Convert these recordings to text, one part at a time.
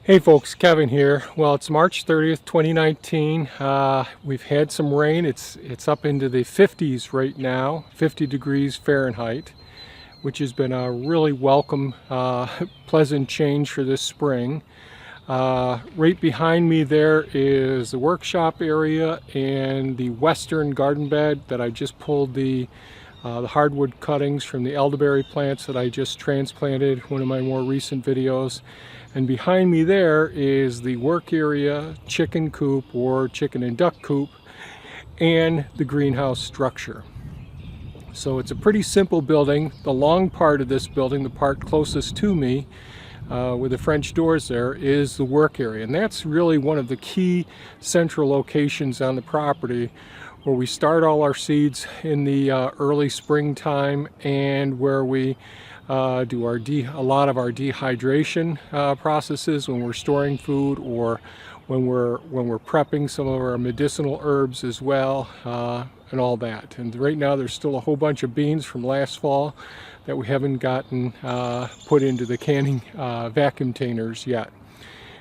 Hey folks, Kevin here. Well, it's March 30th, 2019. We've had some rain. It's up into the 50s right now, 50 degrees Fahrenheit, which has been a really welcome, pleasant change for this spring. Right behind me there is the workshop area and the western garden bed that I just pulled the hardwood cuttings from the elderberry plants that I just transplanted, one of my more recent videos. And behind me there is the work area, chicken coop or chicken and duck coop, and the greenhouse structure. So it's a pretty simple building. The long part of this building, the part closest to me, with the French doors there, is the work area. And that's really one of the key central locations on the property where we start all our seeds in the early springtime, and where we do a lot of our dehydration processes when we're storing food, or when we're prepping some of our medicinal herbs as well, and all that. And right now there's still a whole bunch of beans from last fall that we haven't gotten put into the canning vacuum containers yet.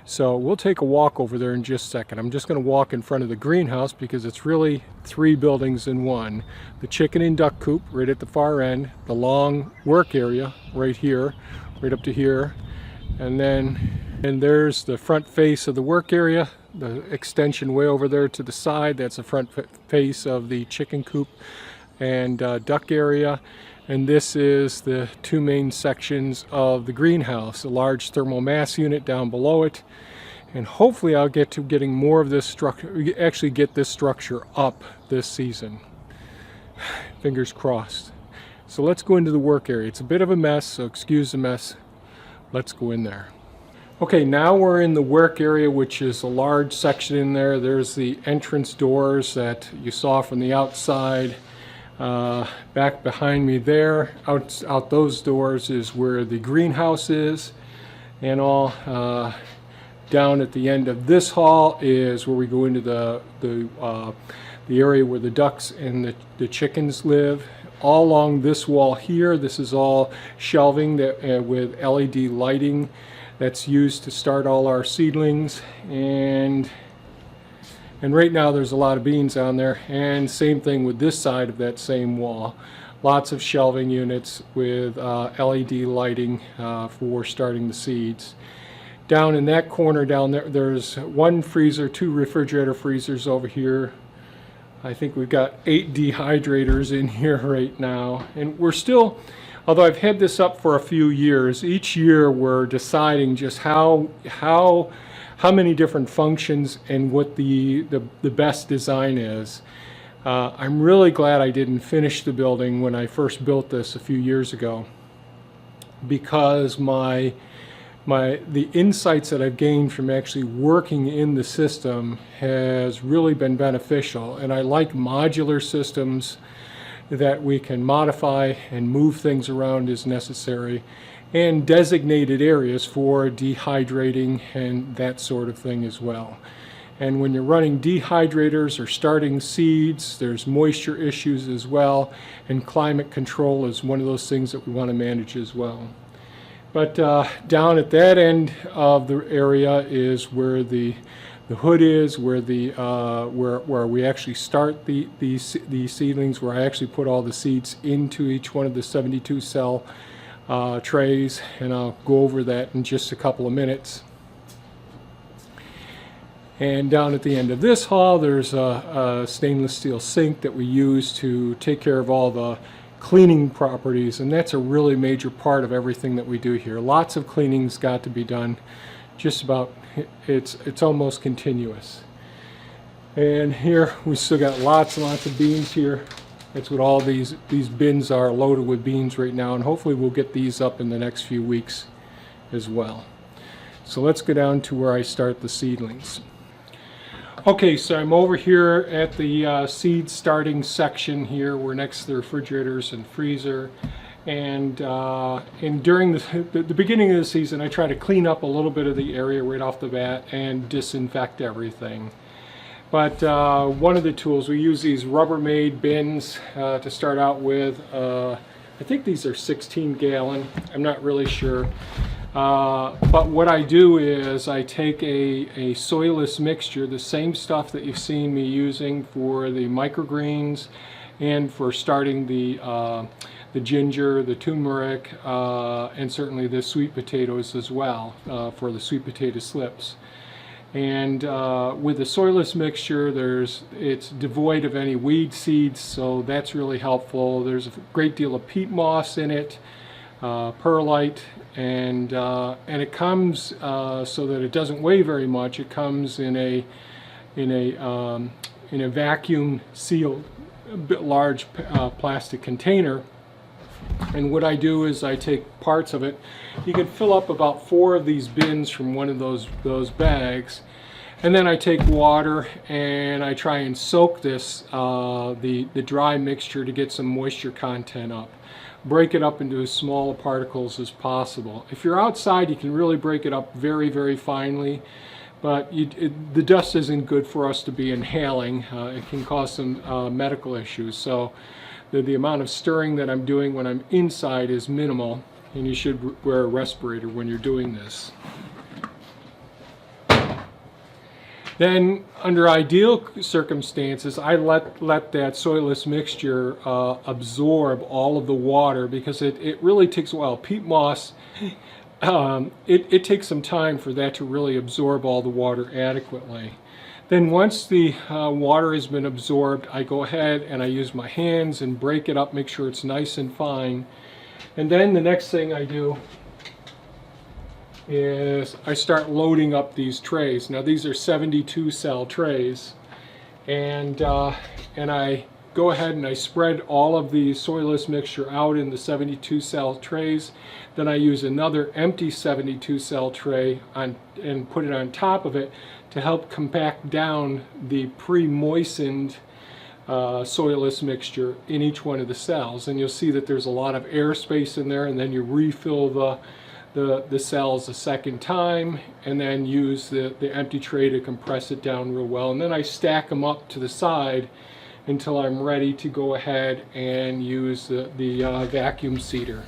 So we'll take a walk over there in just a second. I'm just going to walk in front of the greenhouse because it's really three buildings in one. The chicken and duck coop right at the far end, the long work area right here, right up to here, and there's the front face of the work area, the extension way over there to the side. That's the front face of the chicken coop and duck area. And this is the two main sections of the greenhouse, a large thermal mass unit down below it. And hopefully I'll get to getting more of this structure, actually get this structure up this season. Fingers crossed. So let's go into the work area. It's a bit of a mess, so excuse the mess. Let's go in there. Okay, now we're in the work area, which is a large section in there. There's the entrance doors that you saw from the outside. Back behind me there, out those doors, is where the greenhouse is, and all. Down at the end of this hall is where we go into the area where the ducks and the chickens live. All along this wall here, this is all shelving that with LED lighting that's used to start all our seedlings. And right now there's a lot of beans on there, and same thing with this side of that same wall. Lots of shelving units with LED lighting for starting the seeds. Down in that corner down there, there's one freezer, two refrigerator freezers over here. I think we've got 8 dehydrators in here right now. And we're still, although I've had this up for a few years, each year we're deciding just how many different functions and what the best design is. I'm really glad I didn't finish the building when I first built this a few years ago, because the insights that I've gained from actually working in the system has really been beneficial. And I like modular systems that we can modify and move things around as necessary, and designated areas for dehydrating and that sort of thing as well. And when you're running dehydrators or starting seeds, there's moisture issues as well, and climate control is one of those things that we want to manage as well. But down at that end of the area is where the hood is, where where we actually start the seedlings, where I actually put all the seeds into each one of the 72 cell trays, and I'll go over that in just a couple of minutes. And down at the end of this hall, there's a stainless steel sink that we use to take care of all the cleaning properties, and that's a really major part of everything that we do here. Lots of cleaning's got to be done. Just about, it's almost continuous. And here we still got lots and lots of beans here. That's what all these bins are, loaded with beans right now, and hopefully we'll get these up in the next few weeks as well. So let's go down to where I start the seedlings. Okay, so I'm over here at the seed starting section here. We're next to the refrigerators and freezer. And during the beginning of the season, I try to clean up a little bit of the area right off the bat and disinfect everything. But one of the tools, we use these Rubbermaid bins to start out with. I think these are 16 gallon. I'm not really sure. But what I do is I take a soilless mixture, the same stuff that you've seen me using for the microgreens and for starting the ginger, the turmeric, and certainly the sweet potatoes as well, for the sweet potato slips. And with the soilless mixture, it's devoid of any weed seeds, so that's really helpful. There's a great deal of peat moss in it, perlite, and it comes so that it doesn't weigh very much. It comes in a vacuum sealed, large plastic container. And what I do is I take parts of it. You can fill up about 4 of these bins from one of those bags, and then I take water and I try and soak this the dry mixture to get some moisture content up. Break it up into as small particles as possible. If you're outside, you can really break it up very, very finely, but the dust isn't good for us to be inhaling. It can cause some medical issues. So the amount of stirring that I'm doing when I'm inside is minimal, and you should wear a respirator when you're doing this. Then, under ideal circumstances, I let that soilless mixture absorb all of the water, because it really takes a while. Peat moss, it takes some time for that to really absorb all the water adequately. Then once the water has been absorbed, I go ahead and I use my hands and break it up, make sure it's nice and fine. And then the next thing I do is I start loading up these trays. Now these are 72 cell trays, and I go ahead and I spread all of the soilless mixture out in the 72 cell trays. Then I use another empty 72 cell tray and put it on top of it to help compact down the pre-moistened soilless mixture in each one of the cells. And you'll see that there's a lot of airspace in there, and then you refill the cells a second time, and then use the empty tray to compress it down real well. And then I stack them up to the side until I'm ready to go ahead and use the vacuum seeder.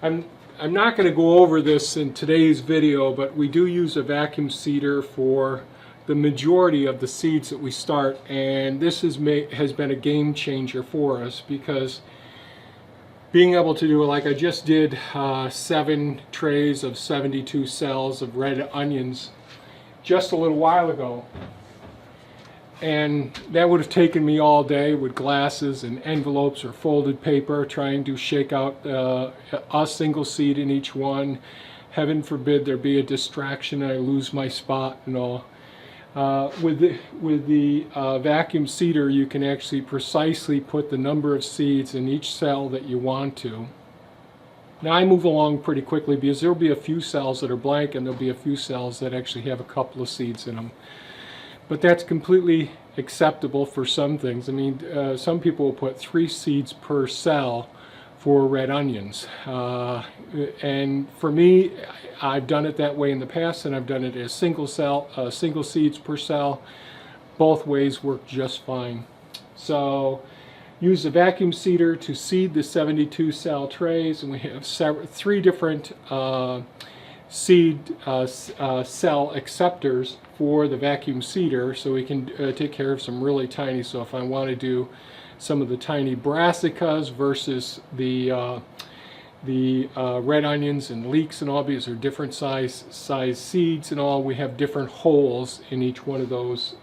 I'm not going to go over this in today's video, but we do use a vacuum seeder for the majority of the seeds that we start, and this has been a game changer for us, because being able to do, like I just did, 7 trays of 72 cells of red onions just a little while ago, and that would have taken me all day with glasses and envelopes or folded paper trying to shake out a single seed in each one. Heaven forbid there be a distraction and I lose my spot and all. With the vacuum seeder, you can actually precisely put the number of seeds in each cell that you want to. Now I move along pretty quickly, because there will be a few cells that are blank and there will be a few cells that actually have a couple of seeds in them. But that's completely acceptable for some things. I mean, some people will put 3 seeds per cell for red onions. And for me, I've done it that way in the past, and I've done it as single seeds per cell. Both ways work just fine. So use the vacuum seeder to seed the 72 cell trays, and we have 3 different seed cell acceptors for the vacuum seeder, so we can take care of some really tiny. So if I want to do some of the tiny brassicas versus the red onions and leeks and all, because they're different size seeds and all, we have different holes in each one of those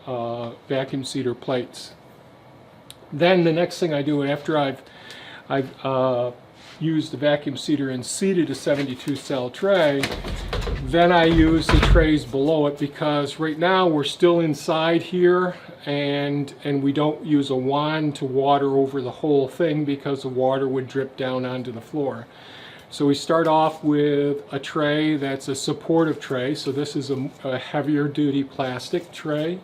vacuum seeder plates. Then the next thing I do after I've used the vacuum seeder and seeded a 72 cell tray, then I use the trays below it, because right now we're still inside here, and we don't use a wand to water over the whole thing, because the water would drip down onto the floor. So we start off with a tray that's a supportive tray. So this is a heavier duty plastic tray.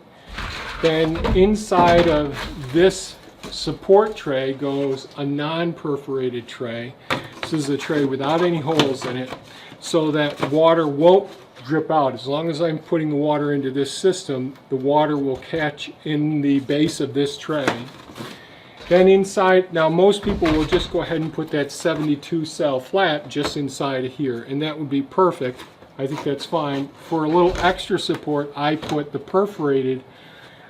Then inside of this support tray goes a non-perforated tray. This is a tray without any holes in it, so that water won't drip out. As long as I'm putting the water into this system, the water will catch in the base of this tray. Then inside, now most people will just go ahead and put that 72 cell flat just inside of here, and that would be perfect. I think that's fine. For a little extra support, I put the perforated,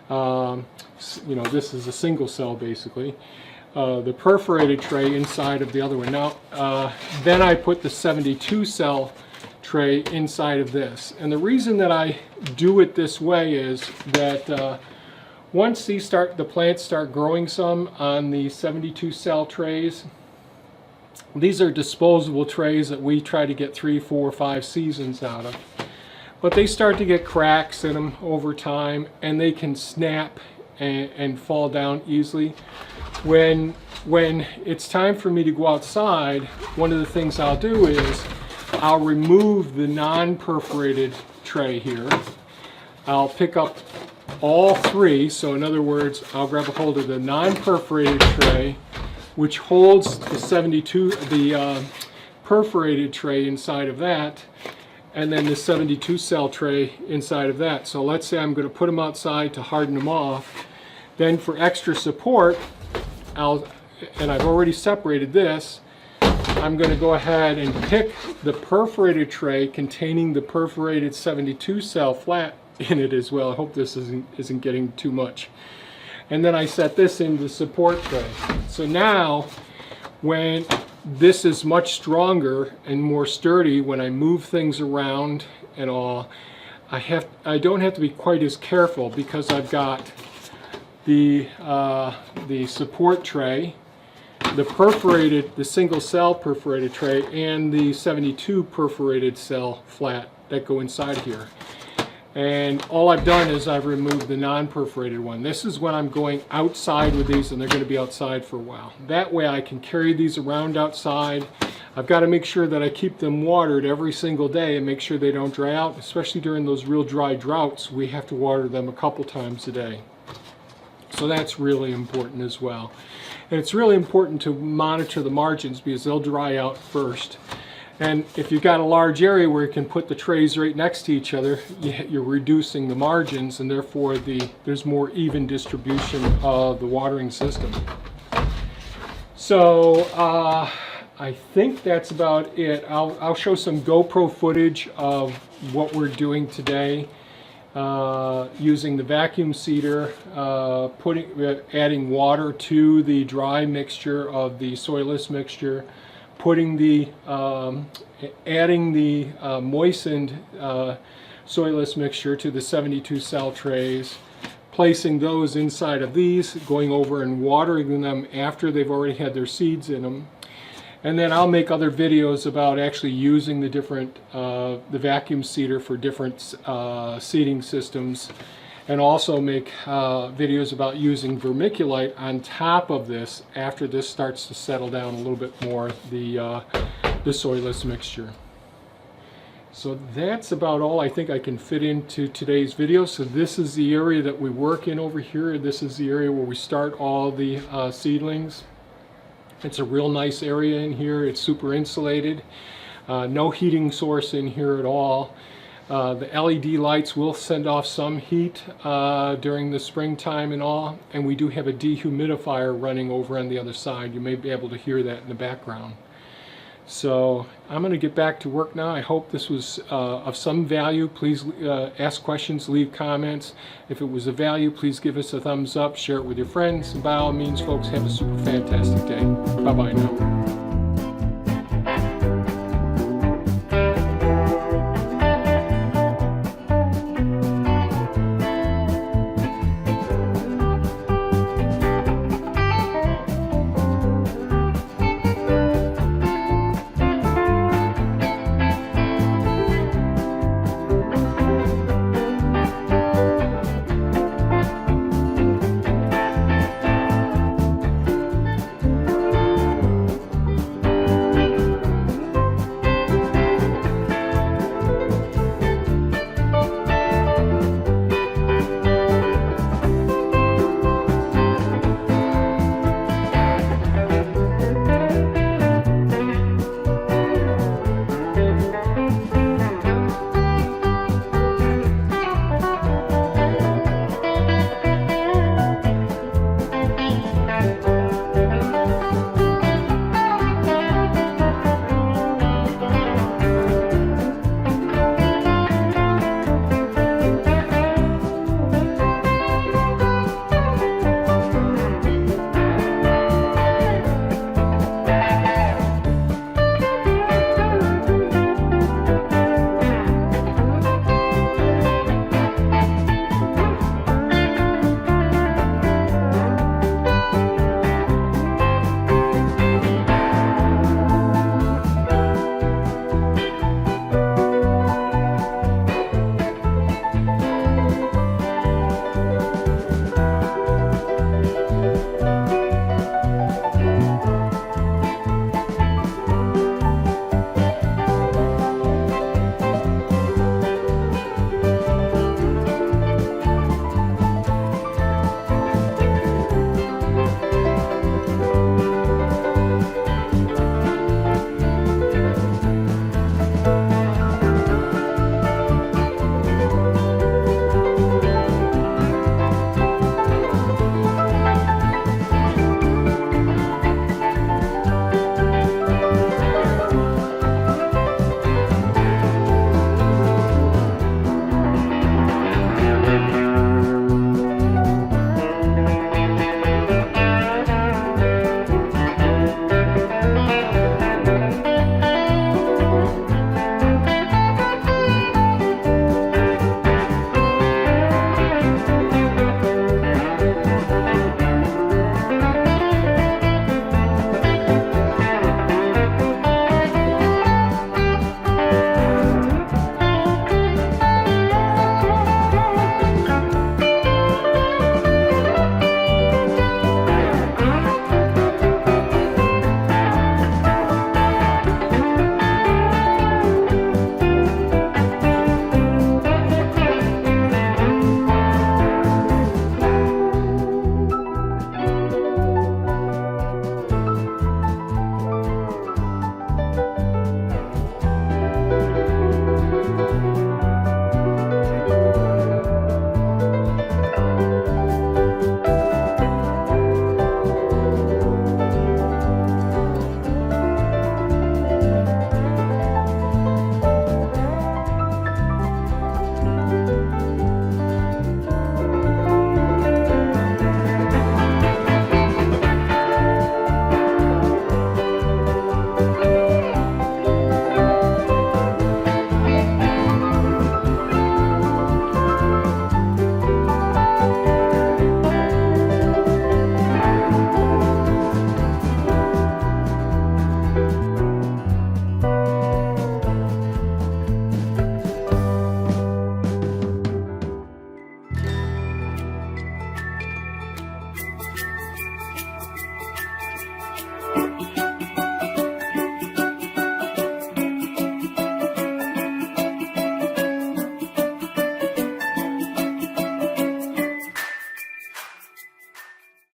this is a single cell basically, the perforated tray inside of the other one. Now, then I put the 72 cell tray inside of this. And the reason that I do it this way is that once the plants start growing some on the 72 cell trays, these are disposable trays that we try to get 3, 4, 5 seasons out of. But they start to get cracks in them over time, and they can snap and fall down easily. When it's time for me to go outside, one of the things I'll do is I'll remove the non-perforated tray here. I'll pick up all 3, so in other words, I'll grab a hold of the non-perforated tray, which holds the perforated tray inside of that, and then the 72 cell tray inside of that. So let's say I'm going to put them outside to harden them off. Then for extra support, and I've already separated this, I'm going to go ahead and pick the perforated tray containing the perforated 72 cell flat in it as well. I hope this isn't getting too much. And then I set this in the support tray. So now, when this is much stronger and more sturdy, when I move things around and all, I don't have to be quite as careful because I've got the support tray, the single cell perforated tray, and the 72 perforated cell flat that go inside here. And all I've done is I've removed the non-perforated one. This is when I'm going outside with these, and they're going to be outside for a while. That way I can carry these around outside. I've got to make sure that I keep them watered every single day and make sure they don't dry out, especially during those real dry droughts. We have to water them a couple times a day. So that's really important as well. And it's really important to monitor the margins because they'll dry out first. And if you've got a large area where you can put the trays right next to each other, you're reducing the margins, and therefore there's more even distribution of the watering system. So I think that's about it. I'll show some GoPro footage of what we're doing today. Using the vacuum seeder, adding water to the dry mixture of the soilless mixture, adding the moistened soilless mixture to the 72 cell trays, placing those inside of these, going over and watering them after they've already had their seeds in them. And then I'll make other videos about actually using the different, the vacuum seeder for different seeding systems, and also make videos about using vermiculite on top of this after this starts to settle down a little bit more, the soilless mixture. So that's about all I think I can fit into today's video. So this is the area that we work in over here. This is the area where we start all the seedlings. It's a real nice area in here. It's super insulated. No heating source in here at all. The LED lights will send off some heat during the springtime and all. And we do have a dehumidifier running over on the other side. You may be able to hear that in the background. So I'm going to get back to work now. I hope this was of some value. Please ask questions, leave comments. If it was of value, please give us a thumbs up, share it with your friends. And by all means, folks, have a super fantastic day. Bye-bye now.